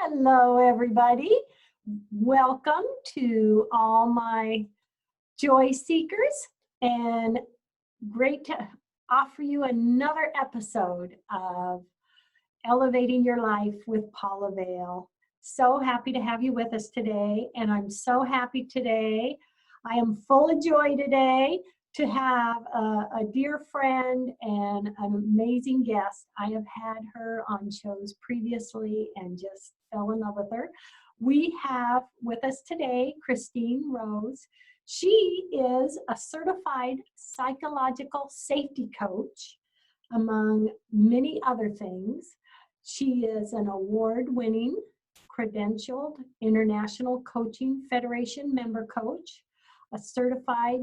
Hello, everybody. Welcome to all my joy seekers, and great to offer you another episode of Elevating Your Life with Paula Vail. So happy to have you with us today, and I'm so happy today. I am full of joy today to have a dear friend and an amazing guest. I have had her on shows previously and just fell in love with her. We have with us today Christine Rose. She is a certified psychological safety coach, among many other things. She is an award-winning, credentialed International Coaching Federation member coach, a certified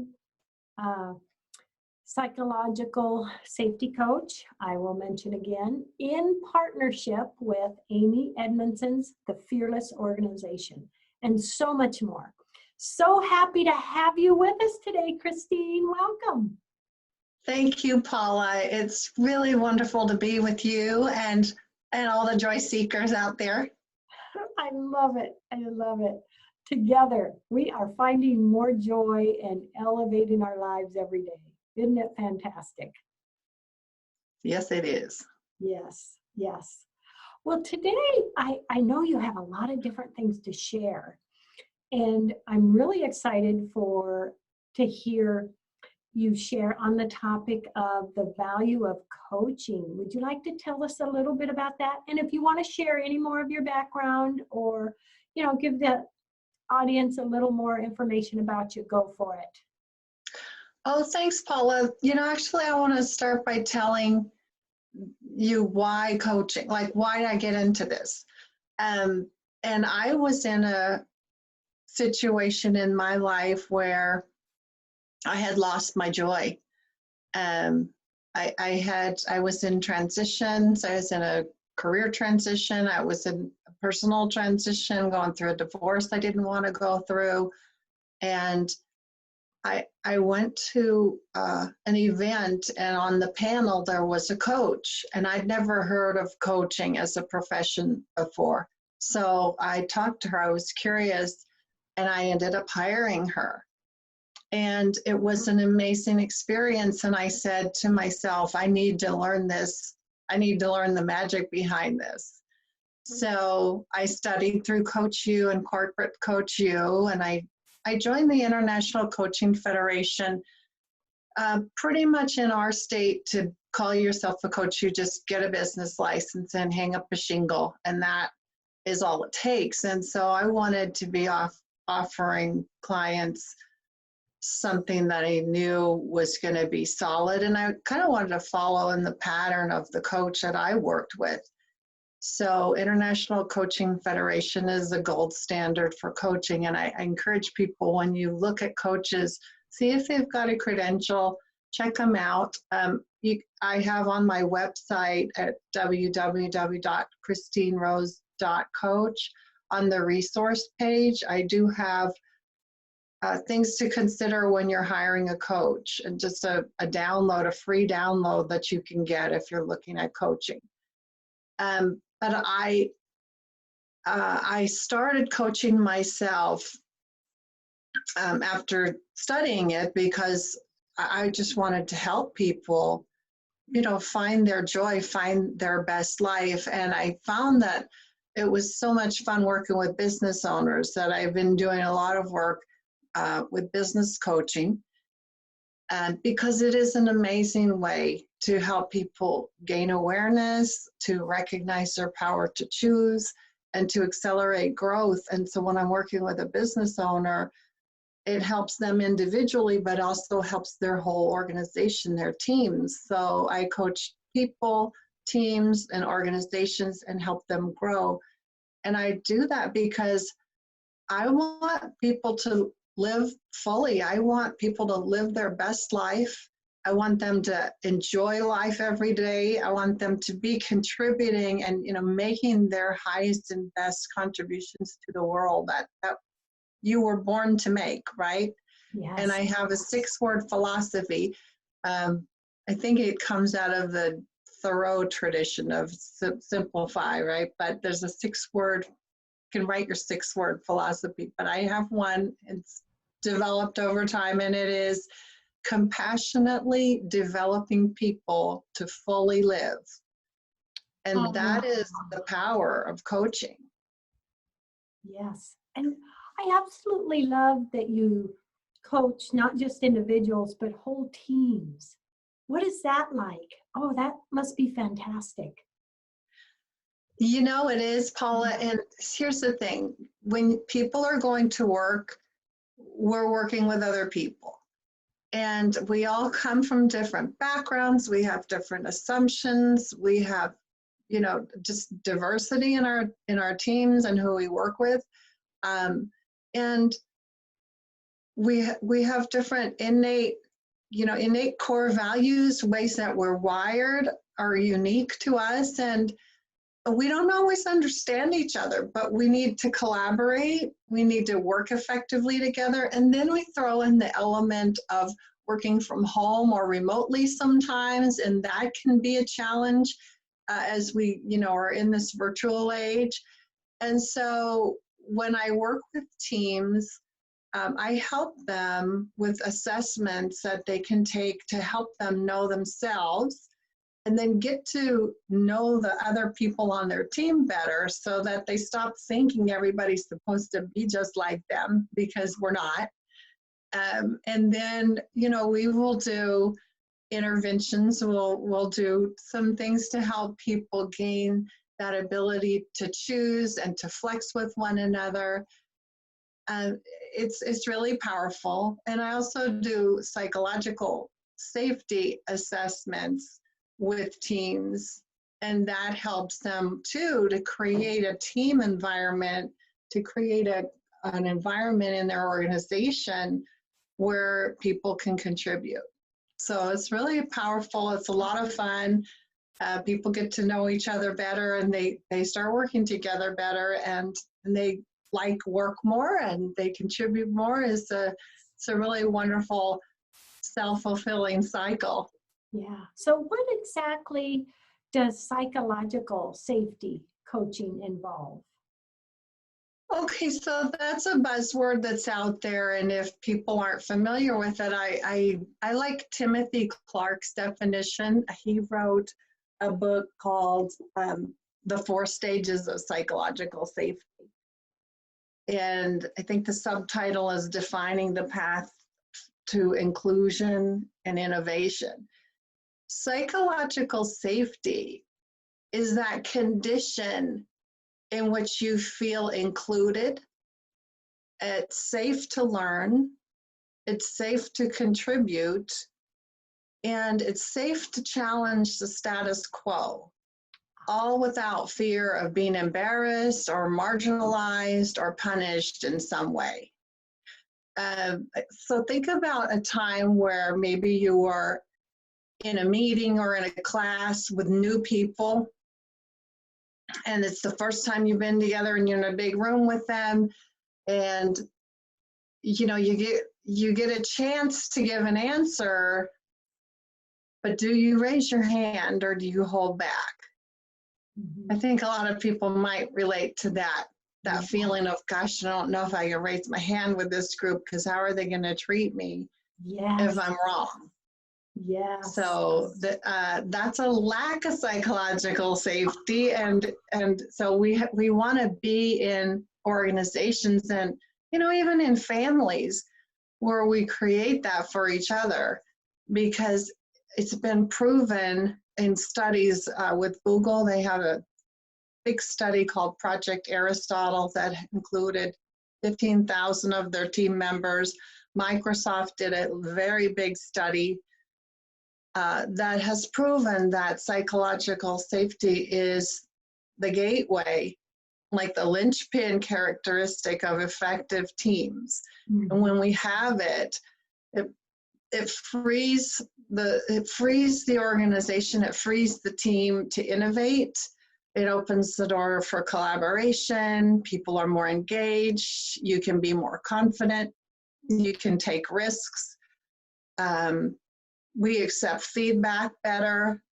psychological safety coach, I will mention again, in partnership with Amy Edmondson's The Fearless Organization, and so much more. So happy to have you with us today, Christine. Welcome. Thank you, Paula. It's really wonderful to be with you and all the joy seekers out there. I love it. I love it. Together, we are finding more joy and elevating our lives every day. Isn't it fantastic? Yes, it is. Yes, yes. Well, today, I know you have a lot of different things to share, and I'm really excited to hear you share on the topic of the value of coaching. Would you like to tell us a little bit about that? And if you want to share any more of your background or, give the audience a little more information about you, go for it. Oh, thanks, Paula. Actually, I want to start by telling you why coaching, like why did I get into this? And I was in a situation in my life where I had lost my joy. I was in transitions. I was in a career transition. I was in a personal transition, going through a divorce I didn't want to go through. And I went to an event, and on the panel there was a coach, and I'd never heard of coaching as a profession before. So I talked to her, I was curious, and I ended up hiring her. And it was an amazing experience. And I said to myself, I need to learn this. I need to learn the magic behind this. So I studied through Coach U and Corporate Coach U, and I joined the International Coaching Federation. Pretty much in our state, to call yourself a coach, you just get a business license and hang up a shingle, and that is all it takes. And so I wanted to be offering clients something that I knew was going to be solid, and I kind of wanted to follow in the pattern of the coach that I worked with. So International Coaching Federation is the gold standard for coaching, and I encourage people, when you look at coaches, see if they've got a credential, check them out. I have on my website at www.christinerose.coach, on the resource page, I do have things to consider when you're hiring a coach, and just a free download that you can get if you're looking at coaching. But I started coaching myself after studying it, because I just wanted to help people, find their joy, find their best life. And I found that it was so much fun working with business owners that I've been doing a lot of work with business coaching, because it is an amazing way to help people gain awareness, to recognize their power to choose, and to accelerate growth. And so when I'm working with a business owner, it helps them individually, but also helps their whole organization, their teams. So I coach people, teams, and organizations and help them grow. And I do that because I want people to live fully. I want people to live their best life. I want them to enjoy life every day. I want them to be contributing and, making their highest and best contributions to the world that you were born to make, right? Yes. And I have a 6-word philosophy. I think it comes out of the Thoreau tradition of simplify, right? But there's a 6-word can write your 6-word philosophy, but I have one. It's developed over time, and it is compassionately developing people to fully live. And that is the power of coaching. Yes. And I absolutely love that you coach not just individuals, but whole teams. What is that like? Oh, that must be fantastic. You know, it is, Paula. And here's the thing. When people are going to work, we're working with other people. And we all come from different backgrounds. We have different assumptions. We have, you know, just diversity in our teams and who we work with. And we have different innate core values, ways that we're wired are unique to us. And we don't always understand each other, but we need to collaborate. We need to work effectively together. And then we throw in the element of working from home or remotely sometimes. And that can be a challenge as we, are in this virtual age. And so when I work with teams, I help them with assessments that they can take to help them know themselves and then get to know the other people on their team better so that they stop thinking everybody's supposed to be just like them, because we're not. And then, we will do interventions. We'll do some things to help people gain that ability to choose and to flex with one another. It's really powerful. And I also do psychological safety assessments with teams, and that helps them too to create a team environment, to create an environment in their organization where people can contribute. So it's really powerful. It's a lot of fun. People get to know each other better, and they start working together better, and they like work more and they contribute more. It's a really wonderful self-fulfilling cycle. Yeah. So what exactly does psychological safety coaching involve? Okay, so that's a buzzword that's out there, and if people aren't familiar with it, I like Timothy Clark's definition. He wrote a book called The 4 Stages of Psychological Safety. And I think the subtitle is Defining the Path to Inclusion and Innovation. Psychological safety is that condition in which you feel included. It's safe to learn, it's safe to contribute, and it's safe to challenge the status quo, all without fear of being embarrassed or marginalized or punished in some way. So think about a time where maybe you were in a meeting or in a class with new people, and it's the first time you've been together and you're in a big room with them, and you get a chance to give an answer, but do you raise your hand or do you hold back? Mm-hmm. I think a lot of people might relate to that feeling of, gosh, I don't know if I can raise my hand with this group, because how are they going to treat me if I'm wrong? Yeah. So that's a lack of psychological safety, and so we want to be in organizations and even in families where we create that for each other, because it's been proven in studies with Google. They have a big study called Project Aristotle that included 15,000 of their team members. Microsoft did a very big study that has proven that psychological safety is the gateway, like the linchpin characteristic of effective teams. Mm-hmm. And when we have it frees the organization, it frees the team to innovate. It opens the door for collaboration. People are more engaged. You can be more confident. You can take risks. We accept feedback better.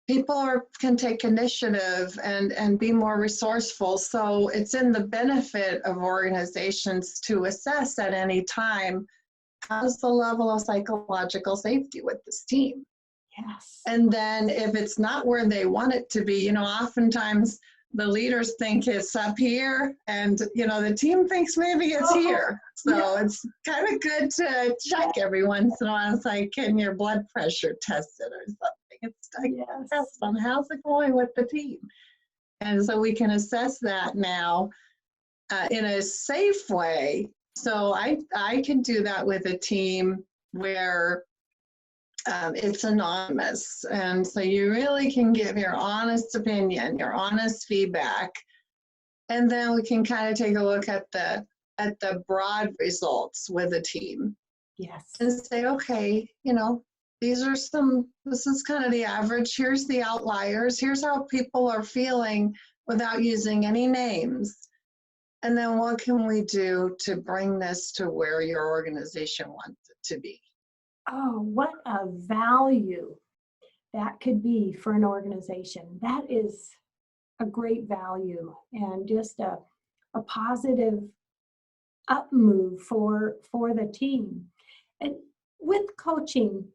people can take initiative and be more resourceful. So it's in the benefit of organizations to assess at any time, how's the level of psychological safety with this team? Yes. And then if it's not where they want it to be, oftentimes the leaders think it's up here and, the team thinks maybe it's here. So it's kind of good to check every once in a while. It's like, can your blood pressure tested or something? It's like a test on how's it going with the team. And so we can assess that now in a safe way. So I can do that with a team where it's anonymous. And so you really can give your honest opinion, your honest feedback. And then we can kind of take a look at the broad results with a team. Yes. And say, okay, this is kind of the average. Here's the outliers. Here's how people are feeling without using any names. And then what can we do to bring this to where your organization wants it to be? Oh, what a value that could be for an organization. That is a great value and just a positive up move for the team. And with coaching,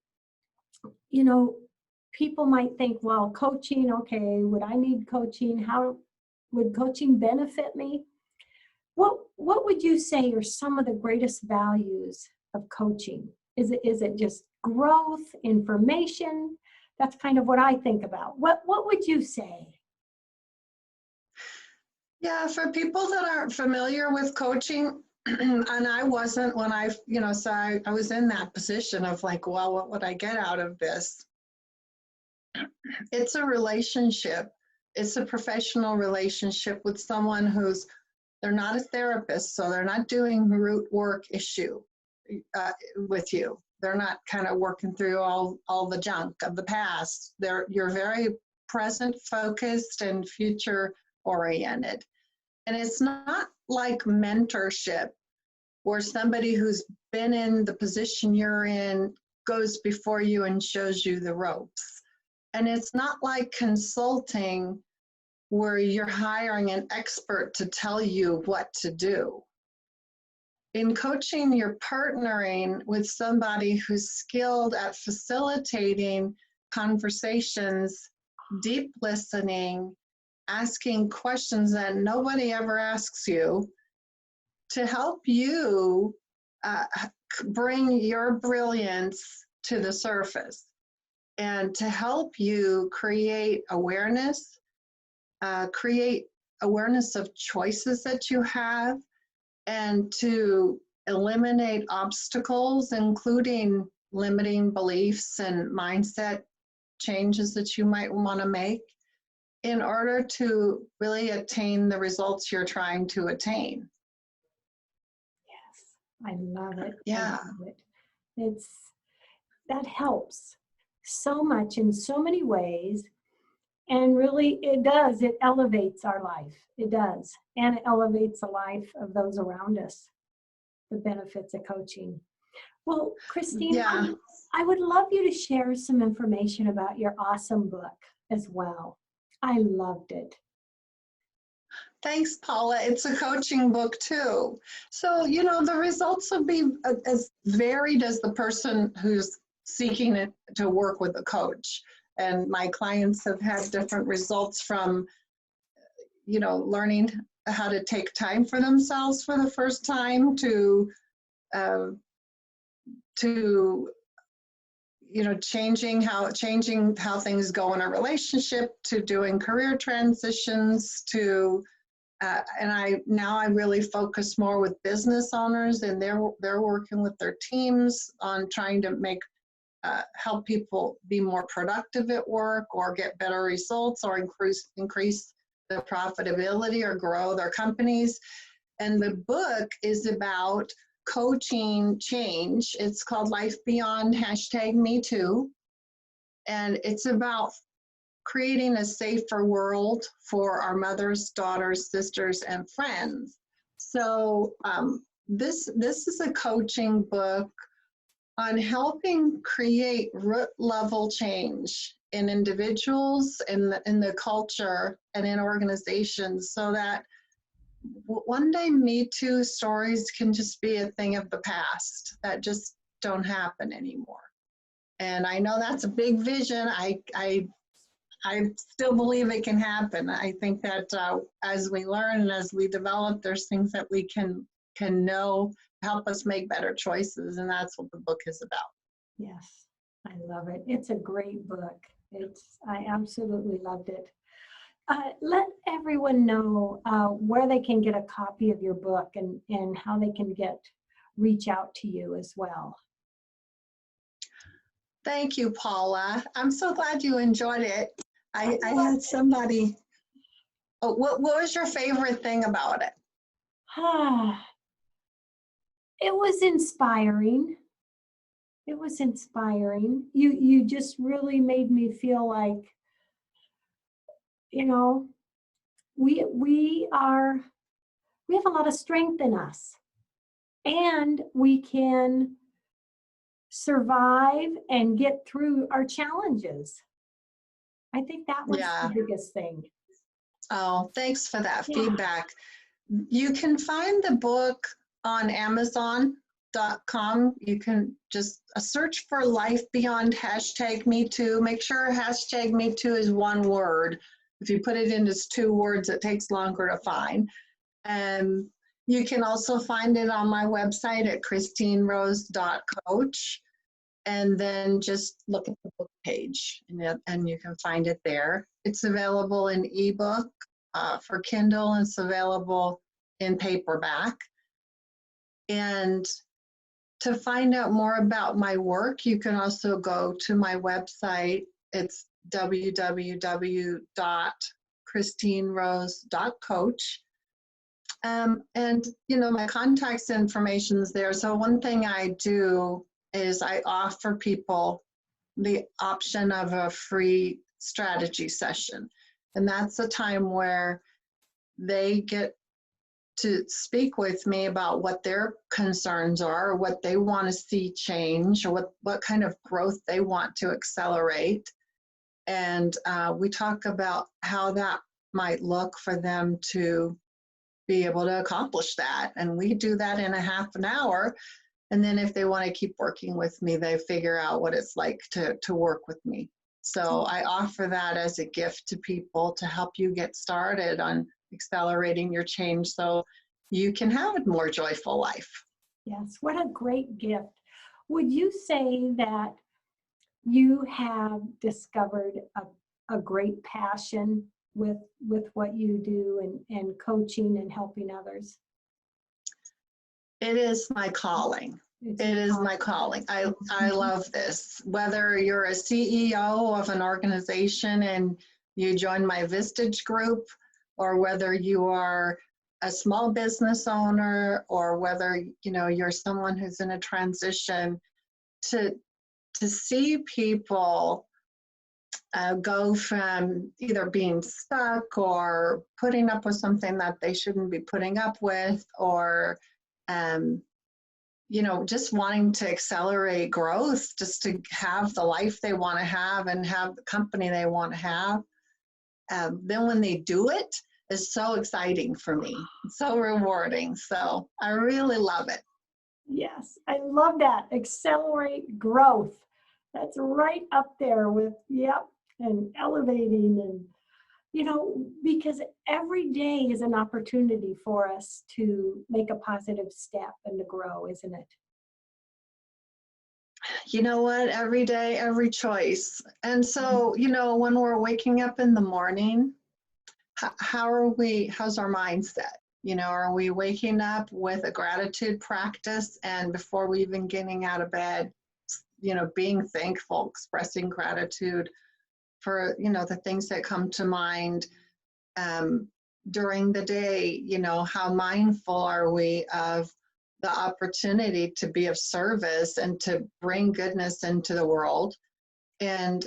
people might think, well, coaching, okay, would I need coaching? How would coaching benefit me? What would you say are some of the greatest values of coaching? Is it just growth, information? That's kind of what I think about. What would you say? Yeah, for people that aren't familiar with coaching, and I wasn't when I was in that position of like, well, what would I get out of this? It's a relationship. It's a professional relationship with someone they're not a therapist, so they're not doing root work issue with you. They're not kind of working through all the junk of the past. You're very present, focused, and future oriented. And it's not like mentorship where somebody who's been in the position you're in goes before you and shows you the ropes. And it's not like consulting where you're hiring an expert to tell you what to do. In coaching, you're partnering with somebody who's skilled at facilitating conversations, deep listening, asking questions that nobody ever asks you to help you bring your brilliance to the surface and to help you create awareness of choices that you have, and to eliminate obstacles, including limiting beliefs and mindset changes that you might want to make in order to really attain the results you're trying to attain. Yes, I love it. Yeah. I love it. That helps so much in so many ways. And really, it does. It elevates our life. It does. And it elevates the life of those around us, the benefits of coaching. Well, Christine, Yeah. I would love you to share some information about your awesome book as well. I loved it. Thanks, Paula. It's a coaching book too. So, the results will be as varied as the person who's seeking it to work with a coach. And my clients have had different results from, learning how to take time for themselves for the first time to changing how things go in a relationship, to doing career transitions, to and I really focus more with business owners, and they're working with their teams on trying to help people be more productive at work or get better results or increase the profitability or grow their companies. And the book is about coaching change. It's called Life Beyond #MeToo. And it's about creating a safer world for our mothers, daughters, sisters, and friends. So this is a coaching book on helping create root level change in individuals, in the culture, and in organizations, so that one day Me Too stories can just be a thing of the past that just don't happen anymore. And I know that's a big vision. I still believe it can happen. I think that as we learn and as we develop, there's things that we can know, help us make better choices, and that's what the book is about. Yes, I love it. It's a great book. I absolutely loved it. Let everyone know where they can get a copy of your book and how they can reach out to you as well. Thank you, Paula. I'm so glad you enjoyed it. I had somebody. Oh, what was your favorite thing about it? It was inspiring. It was inspiring. You just really made me feel like, you know, we have a lot of strength in us, and we can survive and get through our challenges. I think that was the biggest thing. Oh, thanks for that feedback. You can find the book on Amazon.com. You can just search for Life Beyond #MeToo. Make sure #MeToo is one word. If you put it in as 2 words, it takes longer to find. And you can also find it on my website at christinerose.coach. And then just look at the book page, and you can find it there. It's available in ebook for Kindle, and it's available in paperback. And to find out more about my work, you can also go to my website. It's www.christinerose.coach. And, my contact information is there. So one thing I do is I offer people the option of a free strategy session. And that's a time where they get to speak with me about what their concerns are, or what they want to see change, or what kind of growth they want to accelerate. And we talk about how that might look for them to be able to accomplish that. And we do that in a half an hour. And then if they want to keep working with me, they figure out what it's like to work with me. So I offer that as a gift to people to help you get started on accelerating your change so you can have a more joyful life. Yes, what a great gift. Would you say that you have discovered a great passion with what you do and coaching and helping others? It is my calling. It is my calling. I love this. Whether you're a CEO of an organization and you join my Vistage group, or whether you are a small business owner, or whether you're someone who's in a transition, to see people go from either being stuck or putting up with something that they shouldn't be putting up with, or just wanting to accelerate growth, just to have the life they want to have and have the company they want to have. Then when they do it, it's so exciting for me, so rewarding. So I really love it. Yes, I love that. Accelerate growth. That's right up there with, and elevating, and because every day is an opportunity for us to make a positive step and to grow, isn't it? You know what? Every day, every choice. And so, when we're waking up in the morning, how's our mindset? Are we waking up with a gratitude practice, and before we even getting out of bed, being thankful, expressing gratitude for, the things that come to mind during the day? How mindful are we of the opportunity to be of service and to bring goodness into the world? And,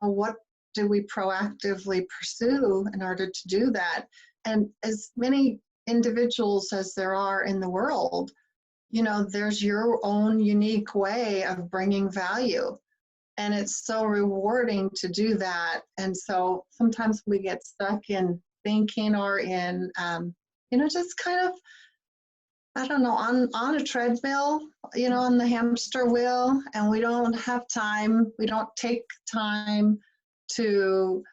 what do we proactively pursue in order to do that? And as many individuals as there are in the world, there's your own unique way of bringing value. And it's so rewarding to do that. And so sometimes we get stuck in thinking or in, just kind of, I don't know, on a treadmill, on the hamster wheel, and we don't have time. We don't take time to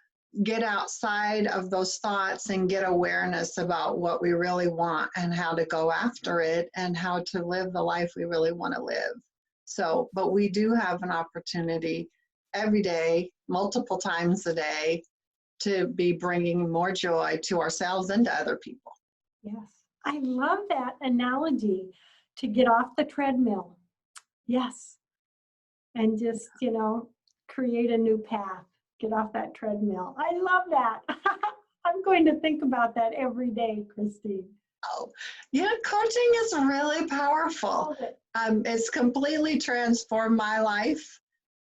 get outside of those thoughts and get awareness about what we really want and how to go after it and how to live the life we really want to live. So, but we do have an opportunity every day, multiple times a day, to be bringing more joy to ourselves and to other people. Yes. I love that analogy, to get off the treadmill. Yes. And just, create a new path. Get off that treadmill. I love that. I'm going to think about that every day, Christine. Oh, yeah, coaching is really powerful. It's completely transformed my life.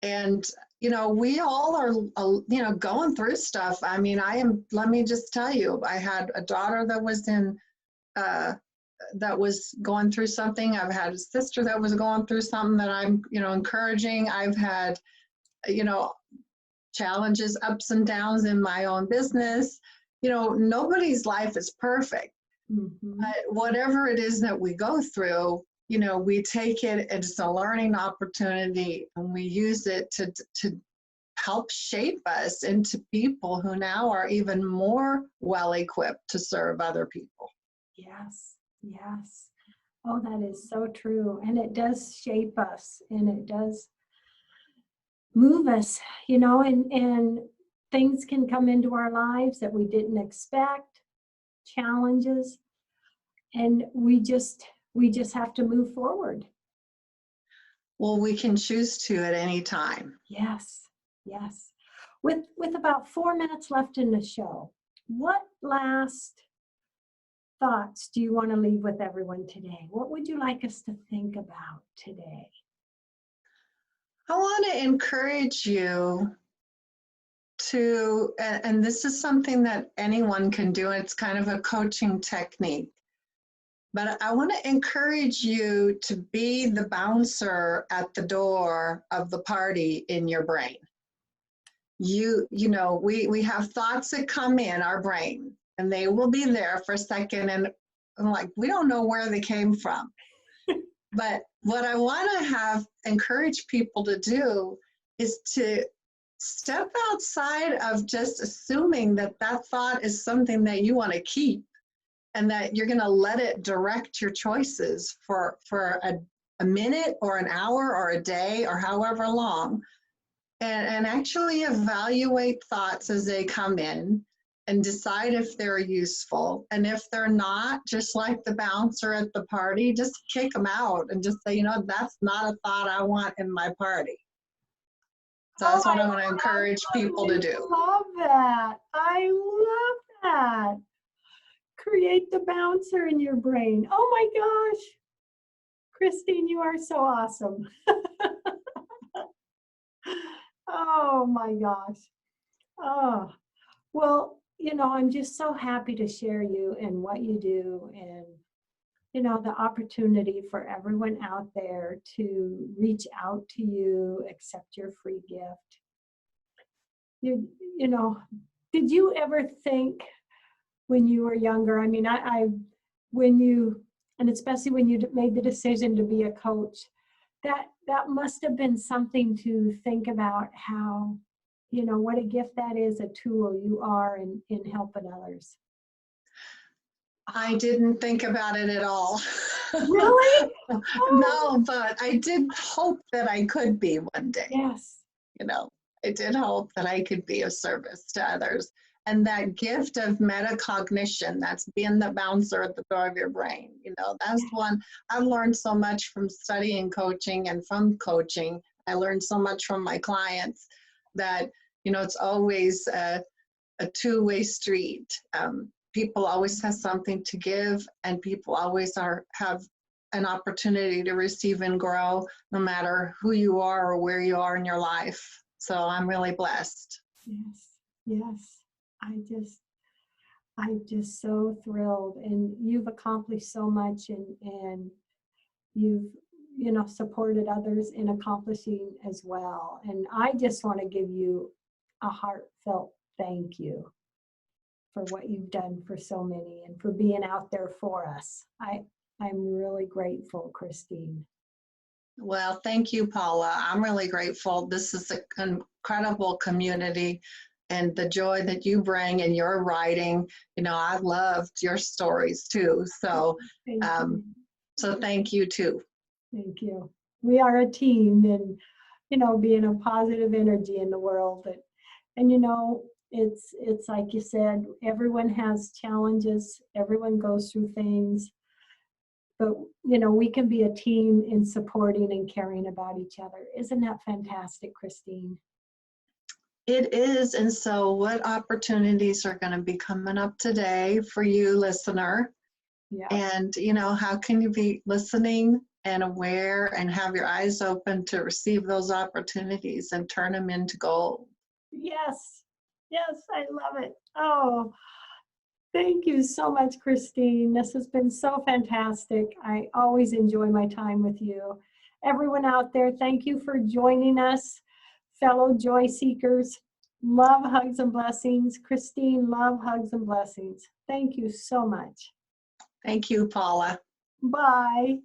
And, we all are, going through stuff. I mean, let me just tell you, I had a daughter that was that was going through something. I've had a sister that was going through something that I'm, encouraging. I've had, challenges, ups and downs in my own business. Nobody's life is perfect. Mm-hmm. But whatever it is that we go through, we take it as a learning opportunity, and we use it to help shape us into people who now are even more well-equipped to serve other people. Yes, yes. Oh, that is so true. And it does shape us, and it does move us, and things can come into our lives that we didn't expect, challenges, and we just have to move forward. Well, we can choose to at any time. Yes, yes. With about 4 minutes left in the show, what last thoughts do you want to leave with everyone today? What would you like us to think about today? I want to encourage you to, and this is something that anyone can do, it's kind of a coaching technique, but I want to encourage you to be the bouncer at the door of the party in your brain. We have thoughts that come in our brain, and they will be there for a second, and I'm like, we don't know where they came from. But what I want to encourage people to do is to step outside of just assuming that thought is something that you want to keep, and that you're going to let it direct your choices for a minute or an hour or a day or however long, and actually evaluate thoughts as they come in and decide if they're useful. And if they're not, just like the bouncer at the party, just kick them out and just say, that's not a thought I want in my party. So that's what I want to encourage people to do. I love that. I love that. Create the bouncer in your brain. Oh my gosh. Christine, you are so awesome. Oh my gosh. Oh, well, I'm just so happy to share you and what you do, and, the opportunity for everyone out there to reach out to you, accept your free gift. Did you ever think when you were younger, I mean, and especially when you made the decision to be a coach, that must have been something to think about, how, what a gift that is, a tool you are in helping others. I didn't think about it at all. Really? Oh. No, but I did hope that I could be one day. Yes. I did hope that I could be of service to others. And that gift of metacognition, that's being the bouncer at the door of your brain, that's one. I've learned so much from studying coaching and from coaching. I learned so much from my clients that, it's always a two-way street. People always have something to give, and people always have an opportunity to receive and grow, no matter who you are or where you are in your life. So I'm really blessed. Yes, yes. I'm just so thrilled, and you've accomplished so much, and you've, you know, supported others in accomplishing as well. And I just want to give you a heartfelt thank you for what you've done for so many and for being out there for us. I'm really grateful, Christine. Well, thank you, Paula. I'm really grateful. This is an incredible community, and the joy that you bring in your writing. You know, I loved your stories too. So, Thank you. so thank you too. Thank you. We are a team, and, you know, being a positive energy in the world. And, you know, it's like you said, everyone has challenges, everyone goes through things, but, you know, we can be a team in supporting and caring about each other. Isn't that fantastic, Christine? It is. And so, what opportunities are going to be coming up today for you, listener? Yeah. And, you know, how can you be listening and aware and have your eyes open to receive those opportunities and turn them into gold? Yes. Yes, I love it. Oh, thank you so much, Christine. This has been so fantastic. I always enjoy my time with you. Everyone out there, thank you for joining us, fellow joy seekers. Love, hugs, and blessings. Christine, love, hugs, and blessings. Thank you so much. Thank you, Paula. Bye.